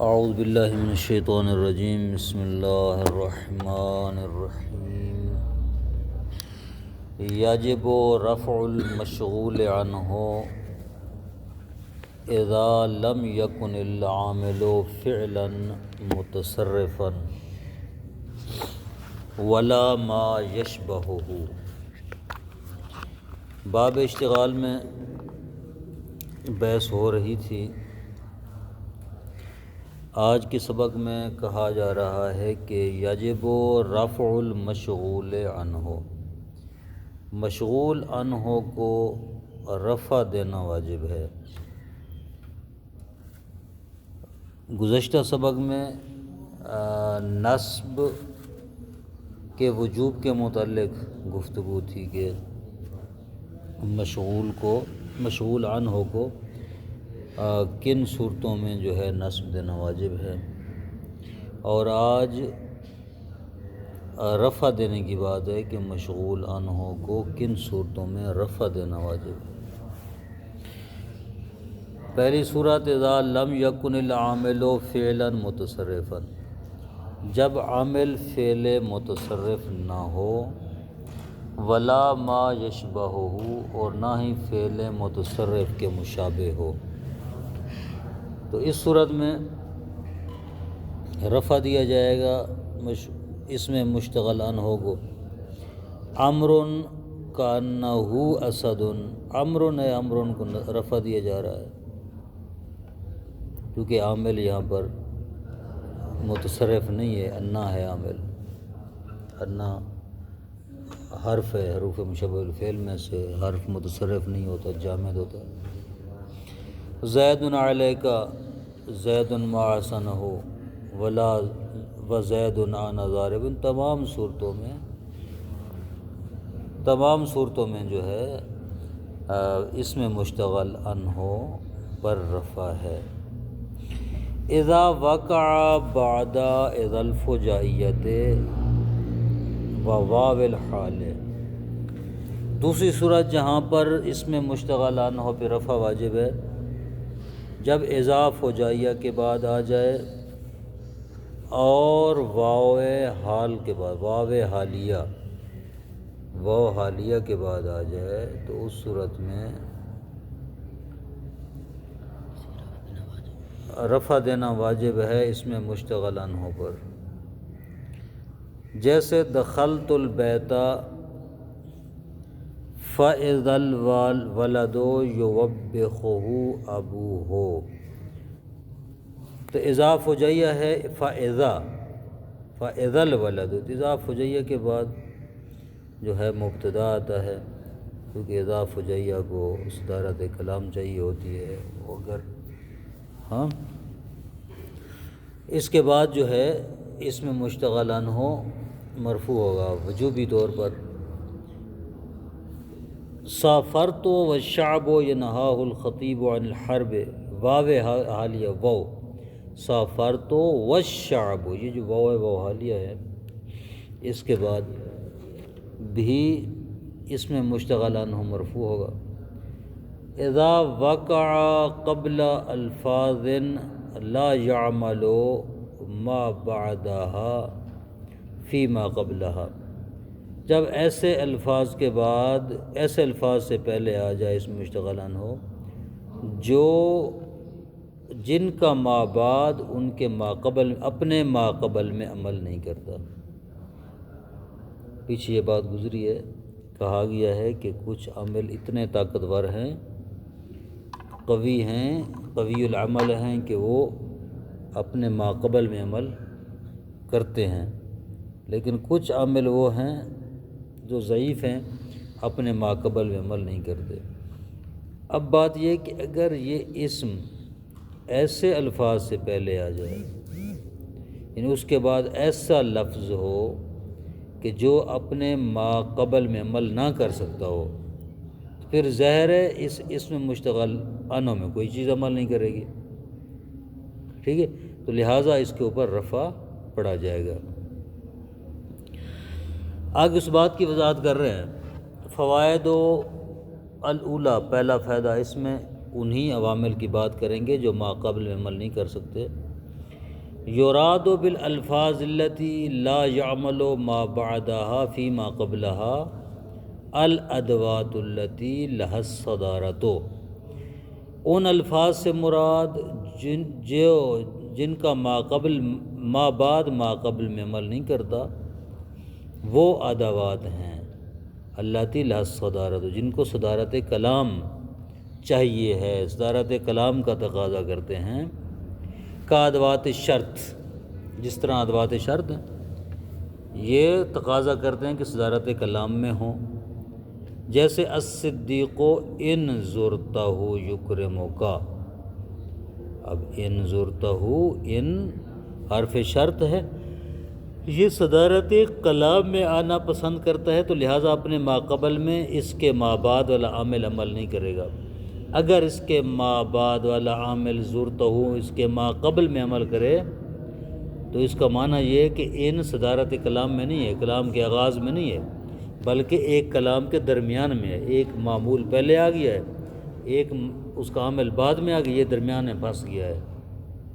اعوذ باللہ من الشیطان الرجیم بسم اللہ الرحمن الرحیم یجب رفع المشغول عنہ اذا لم یکن العامل فعلا متصرفا ولا ما یشبہہ۔ باب اشتغال میں بحث ہو رہی تھی۔ آج کے سبق میں کہا جا رہا ہے کہ یجب رفع المشغول عنہ، مشغول عنہ کو رفع دینا واجب ہے۔ گزشتہ سبق میں نصب کے وجوب کے متعلق گفتگو تھی کہ مشغول عنہ کو کن صورتوں میں جو ہے نصب دینا واجب ہے، اور آج رفع دینے کی بات ہے کہ مشغول عنہ کو کن صورتوں میں رفع دینا واجب ہے۔ پہلی صورت اذا لم یکن العامل فعلا متصرفا، جب عامل فعل متصرف نہ ہو، ولا ما یشبہہ، اور نہ ہی فعل متصرف کے مشابہ ہو، تو اس صورت میں رفع دیا جائے گا اس میں مشتغل عنہ کو۔ عمر کانہ اسد، عمر کو رفع دیا جا رہا ہے کیونکہ عامل یہاں پر متصرف نہیں ہے، انا ہے عامل، انا حرف ہے، حروف مشبہ الفعل میں سے حرف متصرف نہیں ہوتا، جامد ہوتا ہے۔ زید علیک، زید ما احسنہ ولا وزید انا ضارب، تمام صورتوں میں جو ہے اس میں مشتغل عنہ پر رفع ہے۔ اذا وقع بعد اذا الفجائیت و واو الحال، دوسری صورت جہاں پر اس میں مشتغل عنہ پہ رفع واجب ہے جب اذا فجائیہ کے بعد آ جائے اور واو حال کے بعد، واو حالیہ کے بعد آ جائے، تو اس صورت میں رفع دینا واجب ہے اس میں مشتغل عنہ پر۔ جیسے دخلت البیت فَإِذَا الْوَلَدُ يُوَبِّخُهُ أَبُوهُ، تو اذا فجائیہ ہے فَإِذَا الْوَلَدُ، اذا فجائیہ کے بعد جو ہے مبتدا آتا ہے، کیونکہ اذا فجائیہ کو صدارت کلام چاہیے ہوتی ہے، اگر اس کے بعد جو ہے اس میں مشتغل عنہ مرفوع ہوگا وجوبی طور پر۔ سافرت والشعب ینہاہ الخطیب عن الحرب، واو حالیہ واو، سافرت والشعب، یہ جو واو حالیہ ہے اس کے بعد بھی اس میں مشتغل عنہ مرفوع ہوگا۔ اذا وقع قبل الفاظ لا يعمل ما بعدها فيما قبلها، جب ایسے الفاظ کے بعد، ایسے الفاظ سے پہلے آ جائے اس میں مشتغل عنہ جو جن کا ما بعد ان کے ما قبل، اپنے ما قبل میں عمل نہیں کرتا۔ پیچھے یہ بات گزری ہے، کہا گیا ہے کہ کچھ عامل اتنے طاقتور ہیں، قوی العمل ہیں کہ وہ اپنے ما قبل میں عمل کرتے ہیں، لیکن کچھ عامل وہ ہیں جو ضعیف ہیں، اپنے ما قبل میں عمل نہیں کرتے۔ اب بات یہ کہ اگر یہ اسم ایسے الفاظ سے پہلے آ جائے، یعنی اس کے بعد ایسا لفظ ہو کہ جو اپنے ما قبل میں عمل نہ کر سکتا ہو، پھر ظاہر ہے اس اسم مشتغل عنہ میں کوئی چیز عمل نہیں کرے گی، ٹھیک ہے، تو لہٰذا اس کے اوپر رفع پڑا جائے گا۔ آگے اس بات کی وضاحت کر رہے ہیں۔ فوائد الاولیٰ، پہلا فائدہ اس میں انہی عوامل کی بات کریں گے جو ما قبل میں عمل نہیں کر سکتے، یراد بالالفاظ التي لا يعمل ما بعدها فيما قبلها الادوات التي لها الصدارۃ، ان الفاظ سے مراد جن کا ما بعد ما قبل میں عمل نہیں کرتا وہ ادوات ہیں، التي لها الصدارۃ، جن کو صدارت کلام چاہیے ہے، صدارت کلام کا تقاضا کرتے ہیں، کا ادوات شرط، جس طرح ادوات شرط یہ تقاضا کرتے ہیں کہ صدارت کلام میں ہوں، جیسے الصدیق ان زرتہ یکرمک، اب ان زرتہ ان حرف شرط ہے، یہ صدارت کلام میں آنا پسند کرتا ہے، تو لہٰذا اپنے ما قبل میں اس کے ما بعد والا عامل عمل نہیں کرے گا۔ اگر اس کے ما بعد والا عامل زرتہ اس کے ما قبل میں عمل کرے تو اس کا معنی یہ ہے کہ ان صدارت کلام میں نہیں ہے، کلام کے آغاز میں نہیں ہے، بلکہ ایک کلام کے درمیان میں ہے، ایک معمول پہلے آ گیا ہے، ایک اس کا عامل بعد میں آ گیا، یہ درمیان میں پھنس گیا ہے،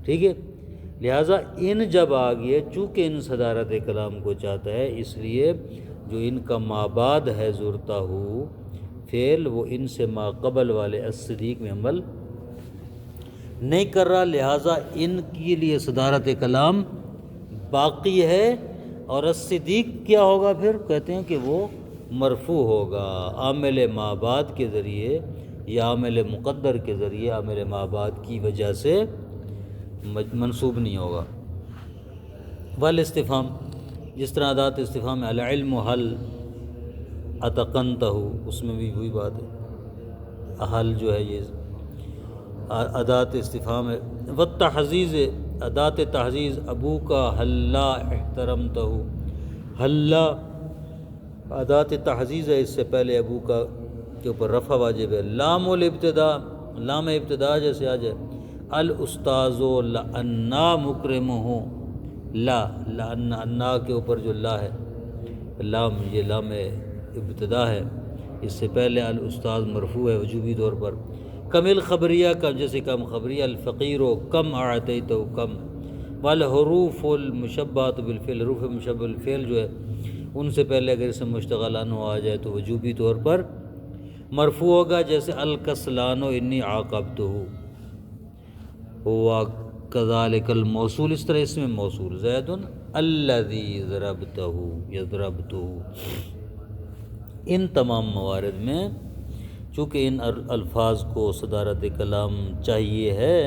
ٹھیک ہے۔ لہٰذا ان جب آ گیا، چونکہ ان صدارت کلام کو چاہتا ہے، اس لیے جو ان کا ما بعد ہے زرتہ فعل، وہ ان سے ما قبل والے الصدیق میں عمل نہیں کر رہا، لہٰذا ان کے لیے صدارت کلام باقی ہے، اور الصدیق کیا ہوگا پھر؟ کہتے ہیں کہ وہ مرفوع ہوگا، عامل ما بعد کے ذریعے یا عامل مقدر کے ذریعے، عامل ما بعد کی وجہ سے منصوب نہیں ہوگا۔ والاستفہام، جس طرح ادات استفہام ہے، العلم حل اتقنتہ، اس میں بھی وہی بات ہے، حل جو ہے یہ ادات استفہام ہے۔ والتحزیز، ادات تحزیز، ابو کا حلا احترمتہ، حلا ادات تحزیز ہے، اس سے پہلے ابو کا کے اوپر رفع واجب ہے۔ لام الابتداء، لام ابتداء جیسے آ جائے، الاستاذ لأنا مکرمہ، لأنا کے اوپر جو لا ہے، لام، یہ لام ابتداء ہے، اس سے پہلے الاستاذ مرفوع ہے وجوبی طور پر۔ کم الخبریہ، کم جیسے کم خبریہ، الفقیر کم اعطیتہ، کم۔ والحروف المشبہۃ بالفعل، حروف مشبہ بالفعل جو ہے ان سے پہلے اگر اسم مشتغل عنہ آ جائے تو وجوبی طور پر مرفوع ہوگا، جیسے الکسلان انی عاقبتہ، ہوا کذالک الموصول، اس طرح اس میں موصول زید الذی ضربتہ یضربتہ۔ ان تمام موارد میں چونکہ ان الفاظ کو صدارت کلام چاہیے ہے،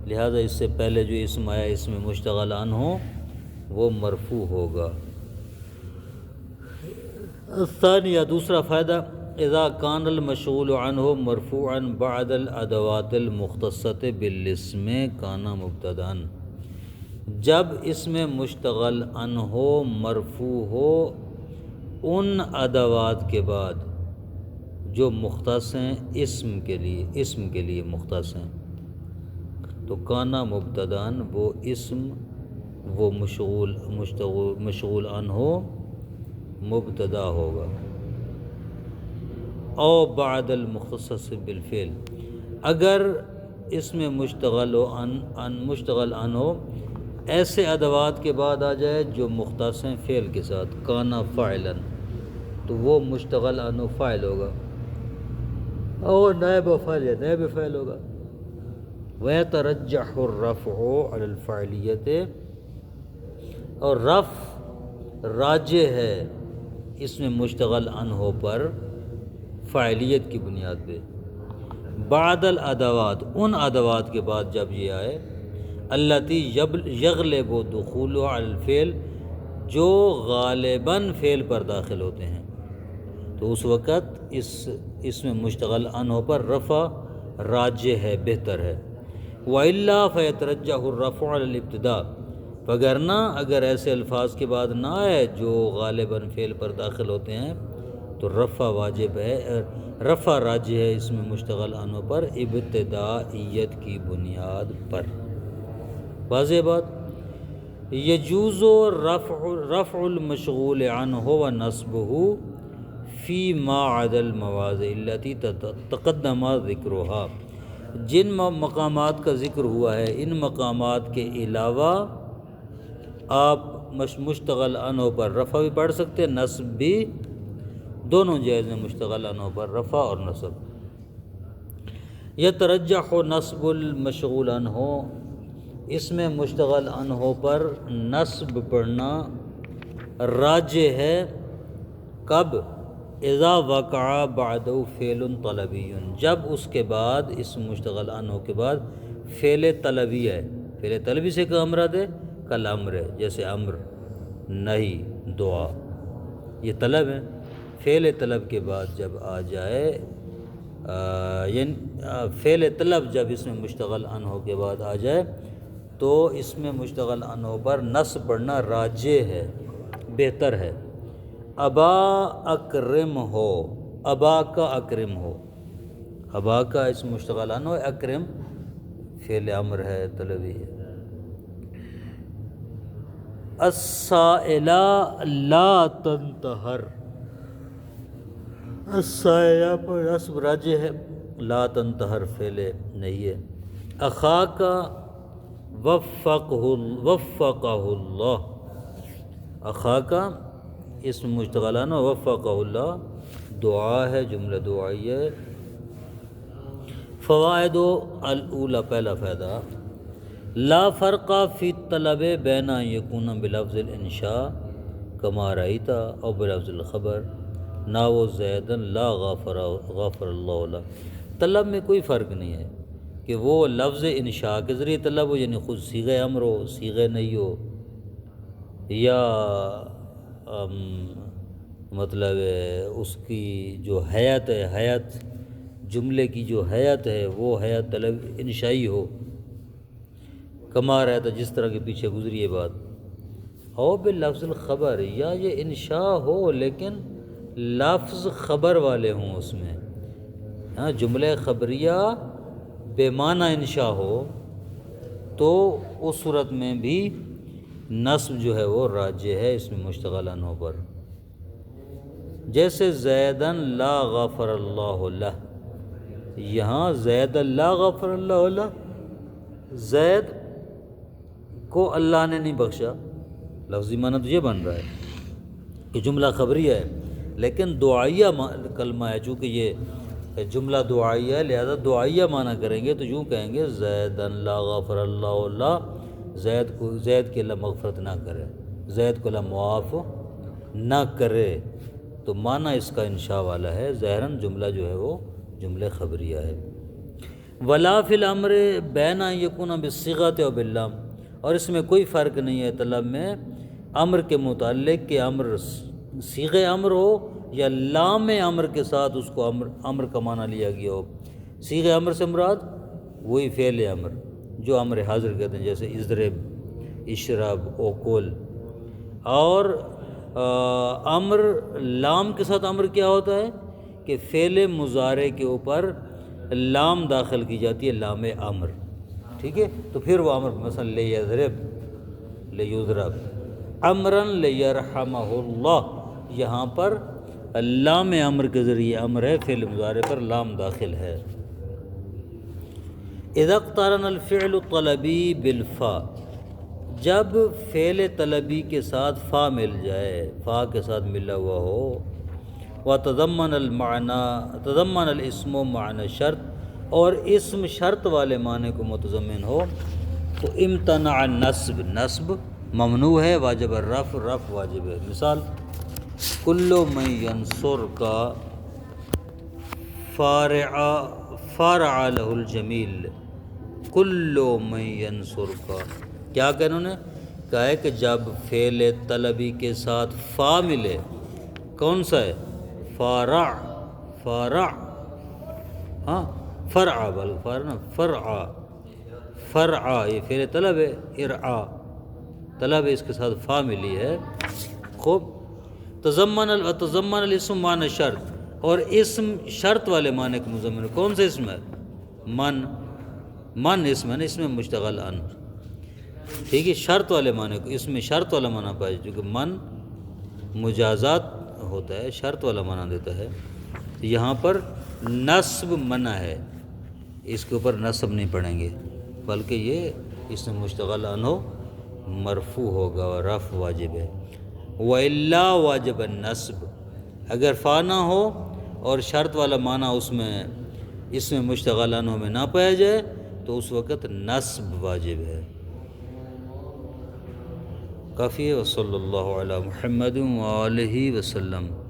لہذا اس سے پہلے جو اسم آیا اس میں مشتغل عنہ وہ مرفوع ہوگا۔ الثانیہ، دوسرا فائدہ، اذا کان المشغول عنہ مرفوعا بعد الادوات المختصۃ بالاسم کان مبتدأ، جب اسم مشتغل عنہ مرفوع ہو ان ادوات کے بعد جو مختص ہیں اسم کے لیے مختص ہیں، تو کانا مبتدان، وہ اسم وہ مشغول عنہ مبتدا ہوگا۔ او بعد المختص بالفعل، اگر اسم مشتغل عنہ ایسے ادوات کے بعد آ جائے جو مختص ہیں فعل کے ساتھ، کانا فاعلا، تو وہ مشتغل عنہ فاعل ہوگا، اور نائب فاعل یا نائب فاعل ہوگا۔ وَيَتَرَجَّحُ الرَّفْعُ عَلَى الْفَاعِلِيَّةِ، اور رفع راجح ہے اس میں مشتغل عنہ پر فاعلیت کی بنیاد پہ، بعد الادوات، ان ادوات کے بعد جب یہ آئے، التی یغلب دخولها علی الفعل، جو غالباً فعل پر داخل ہوتے ہیں، تو اس وقت اس میں مشتغل عنہ پر رفع راجح ہے، بہتر ہے۔ وَإِلَّا فَيَتَرَجَّحُ الرَّفْعُ عَلَى الْإِبْتِدَاءِ، وگرنہ اگر ایسے الفاظ کے بعد نہ آئے جو غالباً فعل پر داخل ہوتے ہیں تو رفع واجب ہے، رفع راجح ہے اس میں مشتغل عنہ پر ابتدائیت کی بنیاد پر۔ واضح بات۔ یجوز رفع المشغول عنہ ونصبہ فی ما عدا المواضع التي تقدم ذکرها، جن مقامات کا ذکر ہوا ہے ان مقامات کے علاوہ آپ مشتغل عنہ پر رفع بھی پڑھ سکتے ہیں، نصب بھی، دونوں جائز ہیں مشتغل عنہ پر رفع اور نصب۔ یترجح نصب المشغول عنہ، اس میں مشتغل عنہ پر نصب پڑھنا راجح ہے، کب؟ اذا وقع بعد فعل طلبی، جب اس کے بعد اس مشتغل عنہ کے بعد فعل طلبی ہے۔ فعل طلبی سے کیا مراد ہے؟ کل امر ہے، جیسے امر، نہی، دعا، یہ طلب ہے۔ فعل طلب کے بعد جب آ جائے، یعنی فعل طلب جب اس میں مشتغل عنہ کے بعد آ جائے تو اس میں مشتغل عنہ پر نصب پڑھنا راجح ہے، بہتر ہے۔ ابا اکرم ہو، ابا کا اکرم ہو، ابا کا اس مشتغل عنہ، اکرم فعل امر ہے، طلبی ہے۔ السائلہ لا تنتہر، السائلہ پر نصب راجح ہے، لا تنتہر فعل نہیں ہے۔ اخاک وفقہ اللہ، اخاک اس مشتغل عنہ، وفقہ اللہ دعا ہے، جملہ دعائیہ ہے۔ فوائد الاولی، پہلا فائدہ، لا فرق فی الطلب بین ان یکون بلفظ الانشاء کما رأیت او بلفظ الخبر نحو زیدا لا غفر اللہ لہ، طلب میں کوئی فرق نہیں ہے کہ وہ لفظ انشاء کے ذریعے طلب ہو، یعنی خود صیغہ امر ہو، صیغہ نہیں ہو، یا مطلب اس کی جو حیات ہے، حیات جملے کی جو حیات ہے وہ حیات طلب انشائی ہو، کما رہتا جس طرح کے پیچھے گزری ہے بات، او باللفظ الخبر، یا یہ انشاء ہو لیکن لفظ خبر والے ہوں اس میں، ہاں جملہ خبریہ بے معنی انشاء ہو تو اس صورت میں بھی نصب جو ہے وہ راجح ہے اس میں مشتغل عنہ پر، جیسے زیدن لا غفر اللہ لہ، یہاں زید لا غفر اللہ لہ، زید کو اللہ نے نہیں بخشا، لفظی معنی تو یہ بن رہا ہے کہ جملہ خبریہ ہے لیکن دعائیہ کلمہ ہے، چونکہ یہ جملہ دعائیہ ہے لہذا دعائیہ معنی کریں گے تو یوں کہیں گے زیدن لا غفر اللہ لہ، زید کے اللہ مغفرت نہ کرے، زید کو اللہ معاف نہ کرے، تو معنی اس کا انشاء والا ہے، ظاہراً جملہ جو ہے وہ جملہ خبریہ ہے۔ ولا فی الامر بین ان یکون بالصیغۃ و باللام، اور اس میں کوئی فرق نہیں ہے طلب میں امر کے متعلق کہ امر صیغہ امر ہو یا لام امر کے ساتھ اس کو امر کا معنی لیا گیا ہو۔ صیغہ امر سے مراد وہی فعل امر جو امر حاضر کہتے ہیں، جیسے اضرب، اشرب، اوکل، اور امر لام کے ساتھ امر کیا ہوتا ہے کہ فعل مضارع کے اوپر لام داخل کی جاتی ہے، لام امر، ٹھیک ہے، تو پھر وہ امر مثلا لیضرب، لیضرب، امرا لیرحمہ اللہ، یہاں پر لام امر کے ذریعے امر ہے، فعل مضارع پر لام داخل ہے۔ اذا اقترن الفعل الطلبی بالفاء، جب فعل طلبی کے ساتھ فا مل جائے، فا کے ساتھ ملا ہوا ہو، وتضمن المعنى، تضمن الاسم معنی شرط، اور اسم شرط والے معنی کو متضمن ہو، تو امتنع النصب، نصب ممنوع ہے، واجب الرفع، رفع واجب ہے۔ مثال کل من ینصر کا فارع لہ الجمیل، کل من ینصر کا، کیا کہ انہوں نے کہا ہے کہ جب فعل طلبی کے ساتھ فا ملے، کون سا ہے؟ فارع، فارع، ہاں فرع، فرع، فرع، یہ فعل طلب ہے، ارعا طلب ہے، اس کے ساتھ فا ملی ہے، خوب۔ تضمن الاسم معنی شرط، اور اسم شرط والے معنی کے مضمن، کون سے اسم ہے؟ من اسم ہے نا، اس میں مشتغل ان، ٹھیک ہے، شرط والے معنی کو، اس میں شرط والا معنی پائے، کیونکہ من مجازات ہوتا ہے، شرط والا معنی دیتا ہے، یہاں پر نصب منع ہے، اس کے اوپر نصب نہیں پڑھیں گے، بلکہ یہ اس میں مشتغل عنہ مرفوع ہوگا اور رفع واجب ہے۔ وَإِلَّا واجب النصب، اگر فا نہ ہو اور شرط والا معنی اس میں مشتغل عنہ میں نہ پایا جائے تو اس وقت نصب واجب ہے۔ کافی ہے۔ وصلی اللہ علی محمد وآلہ وسلم۔